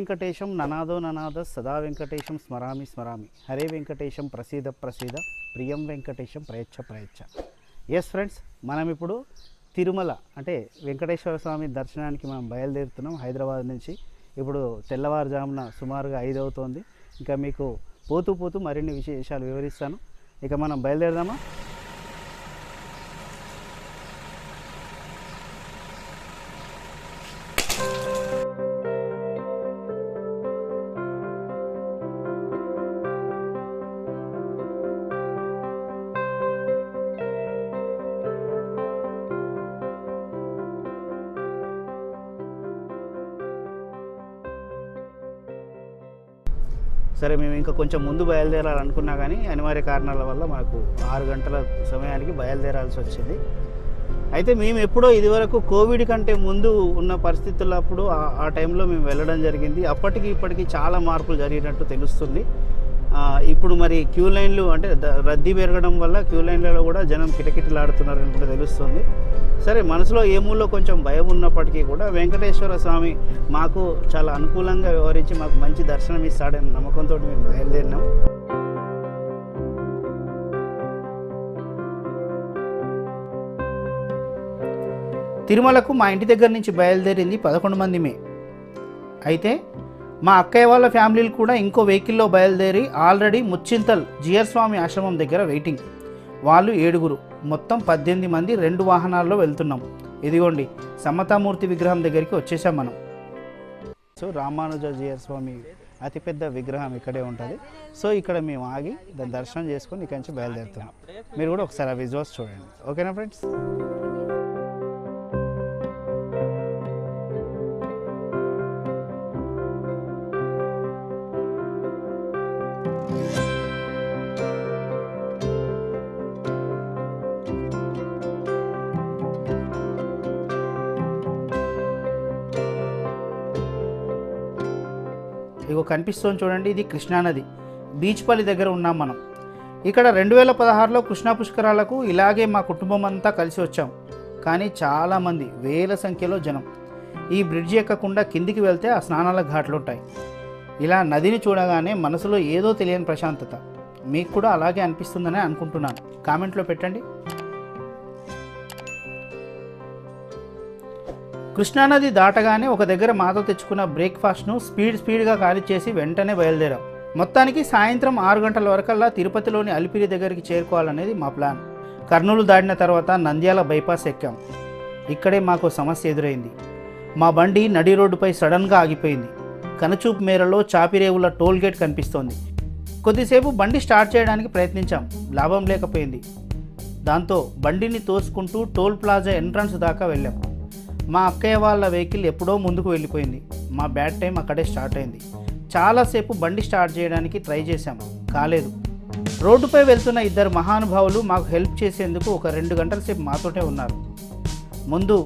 వెంకటేశం ననాదో ననాద సదా వెంకటేశం స్మరామి స్మరామి హరే వెంకటేశం ప్రసీద ప్రసీద ప్రియం వెంకటేశం ప్రయచ్చ ప్రయచ్చ. ఎస్ ఫ్రెండ్స్, మనం ఇప్పుడు తిరుమల అంటే వెంకటేశ్వర స్వామి దర్శనానికి మనం బయలుదేరుతున్నాం హైదరాబాద్ నుంచి. ఇప్పుడు తెల్లవారుజామున సుమారుగా 5 అవుతోంది. ఇంకా మీకు పోతూ పోతూ మరిన్ని విశేషాలు వివరిస్తాను. ఇక మనం బయలుదేరదామా? సరే, మేము ఇంకా కొంచెం ముందు బయలుదేరాలనుకున్నా కానీ అనివార్య కారణాల వల్ల మనకు 6 గంటల సమయానికి బయలుదేరాల్సి వచ్చింది. అయితే మేము ఎప్పుడో ఇదివరకు కోవిడ్ కంటే ముందు ఉన్న పరిస్థితులప్పుడు ఆ టైంలో మేము వెళ్ళడం జరిగింది. అప్పటికి ఇప్పటికి చాలా మార్పులు జరిగినట్టు తెలుస్తుంది. ఇప్పుడు మరి క్యూ లైన్లు అంటే రద్దీ పెరగడం వల్ల క్యూ లైన్లలో కూడా జనం కిటకిటలాడుతున్నారని కూడా తెలుస్తుంది. సరే, మనసులో ఏమూలో కొంచెం భయం ఉన్నప్పటికీ కూడా వెంకటేశ్వర స్వామి మాకు చాలా అనుకూలంగా వ్యవహరించి మాకు మంచి దర్శనం ఇస్తాడని నమ్మకంతో మేము బయలుదేరినాం. తిరుమలకు మా ఇంటి దగ్గర నుంచి బయలుదేరింది 11 మందిమే. అయితే మా అక్కయ్య వాళ్ళ ఫ్యామిలీలు కూడా ఇంకో వెహికల్లో బయలుదేరి ఆల్రెడీ ముచ్చింతల్ జియర్ స్వామి ఆశ్రమం దగ్గర వెయిటింగ్. వాళ్ళు 7గురు, మొత్తం 18 మంది 2 వాహనాల్లో వెళ్తున్నాం. ఇదిగోండి, సమతామూర్తి విగ్రహం దగ్గరికి వచ్చేసాం మనం. సో రామానుజ జియర్ స్వామి అతిపెద్ద విగ్రహం ఇక్కడే ఉంటుంది. సో ఇక్కడ మేము ఆగి దాని దర్శనం చేసుకొని ఇక్కడి నుంచి బయలుదేరుతున్నాం. మీరు కూడా ఒకసారి ఆ విజువల్స్ చూడండి. ఓకేనా ఫ్రెండ్స్? ఇగో కనిపిస్తుంది చూడండి, ఇది కృష్ణానది. బీచ్పల్లి దగ్గర ఉన్నాం మనం. ఇక్కడ 2016లో కృష్ణా పుష్కరాలకు ఇలాగే మా కుటుంబం అంతా కలిసి వచ్చాం. కానీ చాలామంది, వేల సంఖ్యలో జనం. ఈ బ్రిడ్జి ఎక్కకుండా కిందికి వెళ్తే ఆ స్నానాల ఘాట్లు ఉంటాయి. ఇలా నదిని చూడగానే మనసులో ఏదో తెలియని ప్రశాంతత. మీకు కూడా అలాగే అనిపిస్తుందని అనుకుంటున్నాను. కామెంట్లో పెట్టండి. కృష్ణానది దాటగానే ఒక దగ్గర మాతో తెచ్చుకున్న బ్రేక్ఫాస్ట్ను స్పీడ్గా ఖాళీ చేసి వెంటనే బయలుదేరాం. మొత్తానికి సాయంత్రం 6 గంటల వరకల్లా తిరుపతిలోని అలిపిరి దగ్గరికి చేరుకోవాలనేది మా ప్లాన్. కర్నూలు దాటిన తర్వాత నంద్యాల బైపాస్ ఎక్కాం. ఇక్కడే మాకు సమస్య ఎదురైంది. మా బండి నడి రోడ్డుపై సడన్గా ఆగిపోయింది. కనుచూపు మేరలో చాపిరేవుల టోల్ గేట్ కనిపిస్తోంది. కొద్దిసేపు బండి స్టార్ట్ చేయడానికి ప్రయత్నించాం, లాభం లేకపోయింది. దాంతో బండిని తోసుకుంటూ టోల్ ప్లాజా ఎంట్రన్స్ దాకా వెళ్ళాం. మా అక్కయ్య వాళ్ళ వెహికల్ ఎప్పుడో ముందుకు వెళ్ళిపోయింది. మా బ్యాడ్ టైం అక్కడే స్టార్ట్ అయింది. చాలాసేపు బండి స్టార్ట్ చేయడానికి ట్రై చేశాం, కాలేదు. రోడ్డుపై వెళ్తున్న 2 మహానుభావులు మాకు హెల్ప్ చేసేందుకు ఒక 2 గంటల సేపు మాతోటే ఉన్నారు. ముందు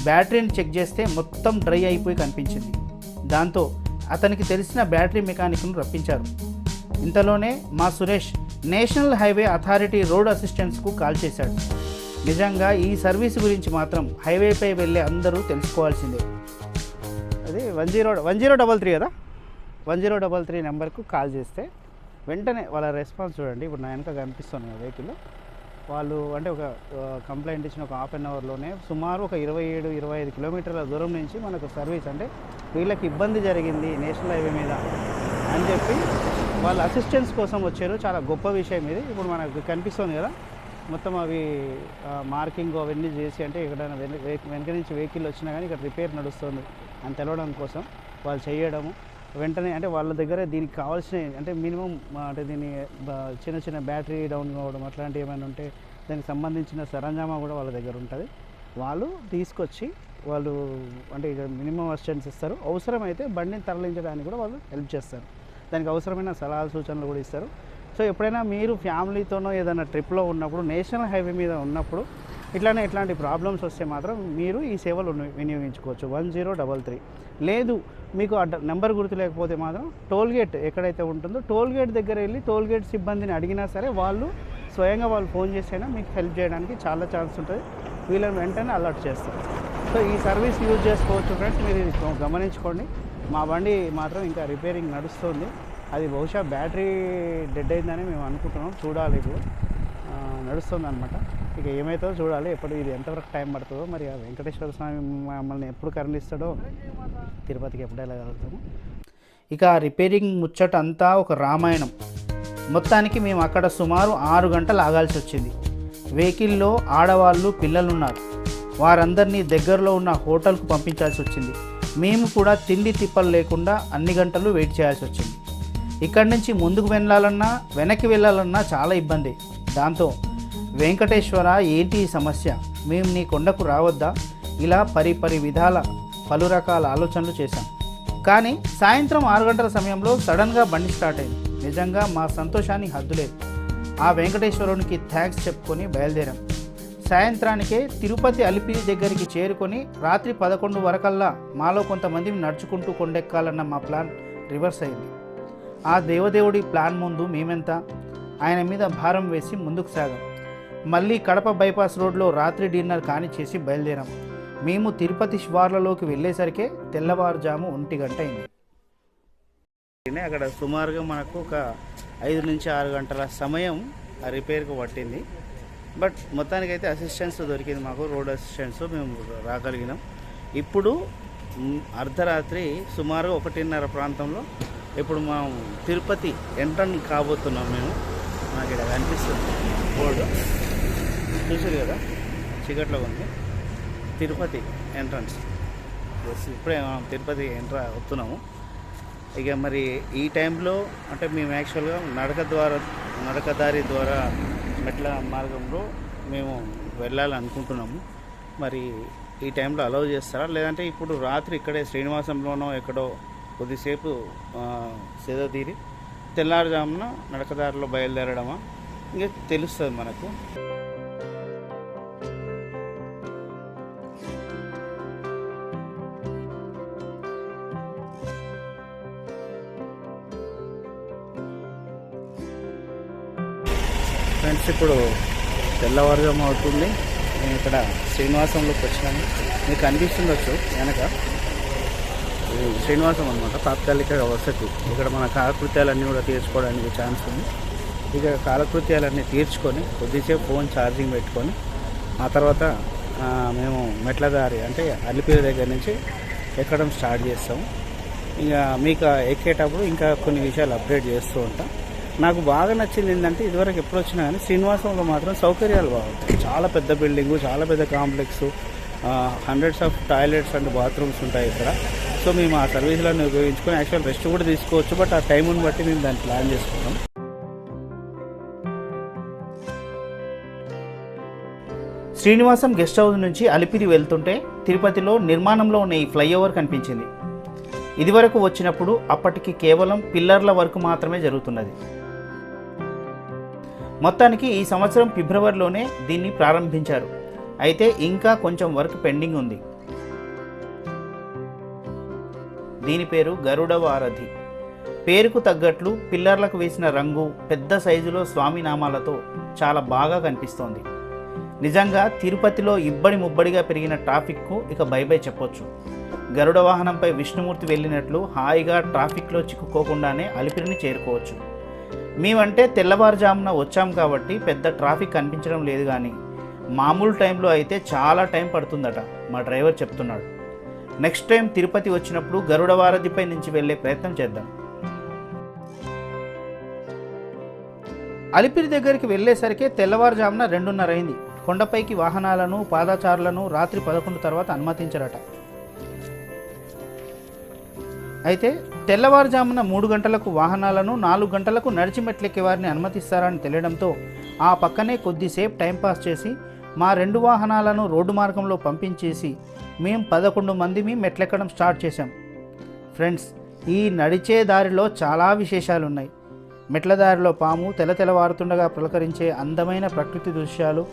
బ్యాటరీని చెక్ చేస్తే మొత్తం డ్రై అయిపోయి కనిపించింది. దాంతో అతనికి తెలిసిన బ్యాటరీ మెకానిక్ను రప్పించారు. ఇంతలోనే మా Suresh national highway authority road అసిస్టెంట్స్కు కాల్ చేశాడు. నిజంగా ఈ సర్వీస్ గురించి మాత్రం హైవేపై వెళ్ళే అందరూ తెలుసుకోవాల్సిందే. అది 1033 కదా, 1033 నెంబర్కు కాల్ చేస్తే వెంటనే వాళ్ళ రెస్పాన్స్ చూడండి. ఇప్పుడు నా వెనక కనిపిస్తుంది వెహికల్. వాళ్ళు అంటే ఒక కంప్లైంట్ ఇచ్చిన ఒక హాఫ్ అన్ అవర్లోనే సుమారు ఒక 27-25 కిలోమీటర్ల దూరం నుంచి మనకు సర్వీస్, అంటే వీళ్ళకి ఇబ్బంది జరిగింది నేషనల్ హైవే మీద అని చెప్పి వాళ్ళ అసిస్టెన్స్ కోసం వచ్చారు. చాలా గొప్ప విషయం ఇది. ఇప్పుడు మనకు కనిపిస్తుంది కదా, మొత్తం అవి మార్కింగ్ అవన్నీ చేసి, అంటే ఎక్కడైనా వెనక నుంచి వెహికల్ వచ్చినా కానీ ఇక్కడ రిపేర్ నడుస్తుంది అని తెలవడం కోసం వాళ్ళు చేయడము. వెంటనే అంటే వాళ్ళ దగ్గర దీనికి కావాల్సిన అంటే మినిమం అంటే దీని చిన్న బ్యాటరీ డౌన్ కావడం అట్లాంటివి ఏమైనా ఉంటే దానికి సంబంధించిన సరంజామా కూడా వాళ్ళ దగ్గర ఉంటుంది. వాళ్ళు తీసుకొచ్చి వాళ్ళు అంటే ఇక మినిమం అసిస్టెన్స్ ఇస్తారు. అవసరమైతే బండిని తరలించడానికి కూడా వాళ్ళు హెల్ప్ చేస్తారు. దానికి అవసరమైన సలహాలు సూచనలు కూడా ఇస్తారు. సో ఎప్పుడైనా మీరు ఫ్యామిలీతోనో ఏదైనా ట్రిప్లో ఉన్నప్పుడు, నేషనల్ హైవే మీద ఉన్నప్పుడు ఇట్లాంటి ప్రాబ్లమ్స్ వస్తే మాత్రం మీరు ఈ సేవలు వినియోగించుకోవచ్చు. 1033. లేదు మీకు ఆ నెంబర్ గుర్తు లేకపోతే మాత్రం టోల్ గేట్ ఎక్కడైతే ఉంటుందో టోల్ గేట్ దగ్గర వెళ్ళి టోల్ గేట్ సిబ్బందిని అడిగినా సరే వాళ్ళు స్వయంగా ఫోన్ చేసైనా మీకు హెల్ప్ చేయడానికి చాలా ఛాన్స్ ఉంటుంది. వీళ్ళని వెంటనే అలర్ట్ చేస్తారు. సో ఈ సర్వీస్ యూజ్ చేసుకోవచ్చు ఫ్రెండ్స్, మీరు ఇది గమనించుకోండి. మా బండి మాత్రం ఇంకా రిపేరింగ్ నడుస్తుంది. అది బహుశా బ్యాటరీ డెడ్ అయిందని మేము అనుకుంటున్నాం. చూడాలి, ఇప్పుడు నడుస్తుంది అనమాట. ఇక ఏమవుతుందో చూడాలి. ఎప్పుడు ఇది ఎంతవరకు టైం పడుతుందో, మరి ఆ వెంకటేశ్వర స్వామి మమ్మల్ని ఎప్పుడు కరుణిస్తాడో, తిరుపతికి ఎప్పుడు వెళ్ళగలుగుతాము. ఇక ఆ రిపేరింగ్ ముచ్చట అంతా ఒక రామాయణం. మొత్తానికి మేము అక్కడ సుమారు 6 గంటలు ఆగాల్సి వచ్చింది. వెహికల్లో ఆడవాళ్ళు, పిల్లలున్నారు. వారందరినీ దగ్గరలో ఉన్న హోటల్కు పంపించాల్సి వచ్చింది. మేము కూడా తిండి తిప్పలు లేకుండా అన్ని గంటలు వెయిట్ చేయాల్సి వచ్చింది. ఇక్కడి నుంచి ముందుకు వెళ్ళాలన్నా వెనక్కి వెళ్ళాలన్నా చాలా ఇబ్బంది. దాంతో వెంకటేశ్వర, ఏంటి ఈ సమస్య, మేము నీ కొండకు రావద్దా, ఇలా పరి విధాల పలు రకాల ఆలోచనలు చేశాం. కానీ సాయంత్రం 6 గంటల సమయంలో సడన్గా బండి స్టార్ట్ అయింది. నిజంగా మా సంతోషానికి హద్దులేదు. ఆ వెంకటేశ్వరునికి థ్యాంక్స్ చెప్పుకొని బయలుదేరాం. సాయంత్రానికే తిరుపతి అలిపిరి దగ్గరికి చేరుకొని రాత్రి 11 వరకల్లా మాలో కొంతమంది నడుచుకుంటూ కొండెక్కాలన్న మా ప్లాన్ రివర్స్ అయింది. ఆ దేవదేవుడి ప్లాన్ ముందు మేమెంత, ఆయన మీద భారం వేసి ముందుకు సాగాం. మళ్ళీ కడప బైపాస్ రోడ్లో రాత్రి డిన్నర్ కాని చేసి బయలుదేరాం. మేము తిరుపతి శివార్లలోకి వెళ్ళేసరికి తెల్లవారుజాము 1 గంట అయింది. అక్కడ సుమారుగా మనకు ఒక 5 నుంచి 6 గంటల సమయం ఆ రిపేర్కు పట్టింది. బట్ మొత్తానికైతే అసిస్టెన్స్ దొరికింది మాకు, రోడ్ అసిస్టెన్స్, మేము రాగలిగినాం. ఇప్పుడు అర్ధరాత్రి సుమారుగా 1:30 ప్రాంతంలో ఇప్పుడు మనం తిరుపతి ఎంట్రన్ కాబోతున్నాం. మనకి ఇక్కడ కనిపిస్తుంది బోర్డు, చూసారు కదా, చీకట్లో ఉంది, తిరుపతి ఎంట్రన్స్. ఇప్పుడే మనం తిరుపతి ఎంట్రా అవుతున్నాము. ఇక మరి ఈ టైంలో అంటే మేము యాక్చువల్గా నడకదారి ద్వారా మెట్ల మార్గంలో మేము వెళ్ళాలనుకుంటున్నాము. మరి ఈ టైంలో అలౌ చేస్తారా, లేదంటే ఇప్పుడు రాత్రి ఇక్కడే శ్రీనివాసంలోనో ఎక్కడో కొద్దిసేపు సేద తీరి తెల్లారుజామున నడకదారిలో బయలుదేరడమా, ఇంకా తెలుస్తుంది మనకు. ఫ్రెండ్స్, ఇప్పుడు తెల్లవారుజాము అవుతుంది. నేను ఇక్కడ శ్రీనివాసంలోకి వచ్చినాను. మీకు కనిపిస్తుండొచ్చు వెనక, శ్రీనివాసం అనమాట, తాత్కాలిక వసతి. ఇక్కడ మన కాలకృత్యాలన్నీ కూడా తీర్చుకోవడానికి ఛాన్స్ ఉంది. ఇక కాలకృత్యాలన్నీ తీర్చుకొని కొద్దిసేపు ఫోన్ ఛార్జింగ్ పెట్టుకొని ఆ తర్వాత మేము మెట్లదారి అంటే అలిపిరి దగ్గర నుంచి ఎక్కడం స్టార్ట్ చేస్తాము. ఇక మీకు ఎక్కేటప్పుడు ఇంకా కొన్ని విషయాలు అప్డేట్ చేస్తూ ఉంటాం. నాకు బాగా నచ్చింది ఏంటంటే, ఇదివరకు ఎప్పుడు వచ్చినా కానీ శ్రీనివాసంలో మాత్రం సౌకర్యాలు బాగుంటాయి. చాలా పెద్ద బిల్డింగు, చాలా పెద్ద complex, hundreds of toilets and bathrooms ఉంటాయి ఇక్కడ. సో మేము ఆ సర్వీసులను ఉపయోగించుకొని యాక్చువల్ రెస్ట్ కూడా తీసుకోవచ్చు. బట్ ఆ టైంని బట్టి మేము దాన్ని ప్లాన్ చేసుకున్నాం. శ్రీనివాసం గెస్ట్ హౌస్ నుంచి అలిపిరి వెళ్తుంటే తిరుపతిలో నిర్మాణంలో ఉన్న ఈ ఫ్లైఓవర్ కనిపించింది. ఇదివరకు వచ్చినప్పుడు అప్పటికి కేవలం పిల్లర్ల వర్క్ మాత్రమే జరుగుతున్నది. మొత్తానికి ఈ సంవత్సరం ఫిబ్రవరిలోనే దీన్ని ప్రారంభించారు. అయితే ఇంకా కొంచెం వర్క్ పెండింగ్ ఉంది. దీని పేరు గరుడ వారధి. పేరుకు తగ్గట్లు పిల్లర్లకు వేసిన రంగు పెద్ద సైజులో స్వామి నామాలతో చాలా బాగా కనిపిస్తోంది. నిజంగా తిరుపతిలో ఇబ్బడి ముబ్బడిగా పెరిగిన ట్రాఫిక్కు ఇక బై బై చెప్పొచ్చు. గరుడ వాహనంపై విష్ణుమూర్తి వెళ్ళినట్లు హాయిగా ట్రాఫిక్లో చిక్కుకోకుండానే అలిపిరిని చేరుకోవచ్చు. మేమంటే తెల్లవారుజామున వచ్చాం కాబట్టి పెద్ద ట్రాఫిక్ కనిపించడం లేదు, కానీ మామూలు టైంలో అయితే చాలా టైం పడుతుందట మా డ్రైవర్ చెప్తున్నాడు. నెక్స్ట్ టైం తిరుపతి వచ్చినప్పుడు గరుడ వారధిపై నుంచి వెళ్ళే ప్రయత్నం చేద్దాం. అలిపిరి దగ్గరికి వెళ్ళేసరికి తెల్లవారుజామున 2:30 అయింది. కొండపైకి వాహనాలను, పాదచారులను రాత్రి 11 తర్వాత అనుమతించరట. అయితే తెల్లవారుజామున 3 గంటలకు వాహనాలను, 4 గంటలకు నడిచి మెట్లెక్కే వారిని అనుమతిస్తారని తెలియడంతో ఆ పక్కనే కొద్దిసేపు టైంపాస్ చేసి మా 2 వాహనాలను రోడ్డు మార్గంలో పంపించేసి మేము 11 మందిమి మెట్లెక్కడం స్టార్ట్ చేశాం. ఫ్రెండ్స్, ఈ నడిచే దారిలో చాలా విశేషాలున్నాయి. మెట్ల దారిలో పాము, తెల్లవారుతుండగా పులకరించే అందమైన ప్రకృతి దృశ్యాలు,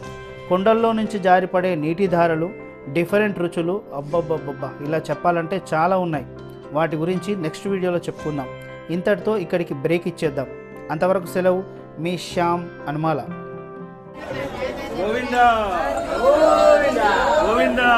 కొండల్లో నుంచి జారిపడే నీటి ధారలు, డిఫరెంట్ రుచులు, అబ్బబ్బబ్బబ్బా, ఇలా చెప్పాలంటే చాలా ఉన్నాయి. వాటి గురించి నెక్స్ట్ వీడియోలో చెప్పుకుందాం. ఇంతటితో ఇక్కడికి బ్రేక్ ఇచ్చేద్దాం. అంతవరకు సెలవు. మీ శ్యామ్ అనుమాల. గోవిందా గోవిందా గోవిందా.